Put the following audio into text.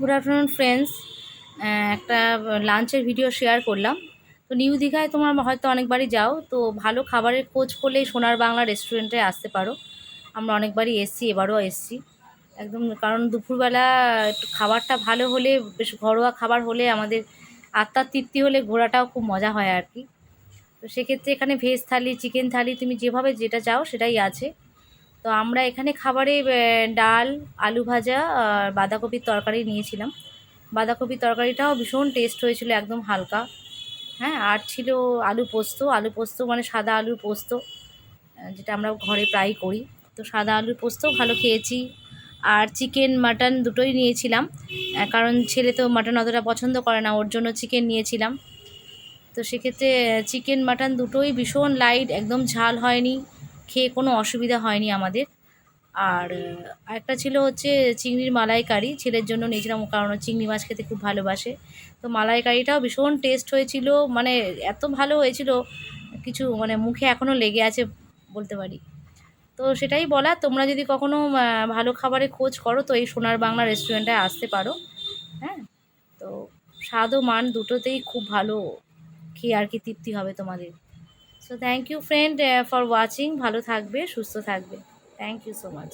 Good afternoon friends. একটা লাঞ্চের video share করলাম। তো নিউ দীঘায় তোমার হয়তো অনেকবারই যাও, তো ভালো খাবারের খোঁজ করলেই সোনার বাংলা রেস্টুরেন্টে আসতে পারো। আমরা অনেকবারই এসছি, এবারও এসছি একদম, কারণ দুপুরবেলা একটু খাবারটা ভালো হলে, বেশ ঘরোয়া খাবার হলে আমাদের আত্মার তৃপ্তি হলে ঘোরাটাও খুব মজা হয় আর কি। তো সেক্ষেত্রে এখানে ভেজ থালি, চিকেন থালি, তুমি যেভাবে যেটা চাও সেটাই আছে। তো আমরা এখানে খাবারে ডাল, আলু ভাজা আর বাঁধাকপির তরকারি নিয়েছিলাম। বাঁধাকপির তরকারিটাও ভীষণ টেস্ট হয়েছিল, একদম হালকা। হ্যাঁ, আর ছিল আলু পোস্ত। আলু পোস্ত মানে সাদা আলুর পোস্ত, যেটা আমরা ঘরে প্রায়ই করি। তো সাদা আলুর পোস্তও ভালো খেয়েছি। আর চিকেন মাটন দুটোই নিয়েছিলাম, কারণ ছেলে তো মাটন অতটা পছন্দ করে না, ওর জন্য চিকেন নিয়েছিলাম। তো সেক্ষেত্রে চিকেন মাটন দুটোই ভীষণ লাইট, একদম ঝাল হয়নি, খেয়ে কোনো অসুবিধা হয়নি আমাদের। আর আরেকটা ছিল হচ্ছে চিংড়ির মালাইকারি, ছেলের জন্য নিয়েছিলাম, কারণ ও চিংড়ি মাছ খেতে খুব ভালোবাসে। তো মালাইকারিটাও ভীষণ টেস্ট হয়েছিল, মানে এত ভালো হয়েছিল, কিছু মানে মুখে এখনও লেগে আছে বলতে পারি। তো সেটাই বলা, তোমরা যদি কখনো ভালো খাবারের খোঁজ করো তো এই সোনার বাংলা রেস্টুরেন্টে আসতে পারো। হ্যাঁ, তো স্বাদ ও মান দুটোতেই খুব ভালো, খেয়ে আর কি তৃপ্তি হবে তোমাদের। So thank you friend for watching. ভালো থাকবে, সুস্থ থাকবে। Thank you so much.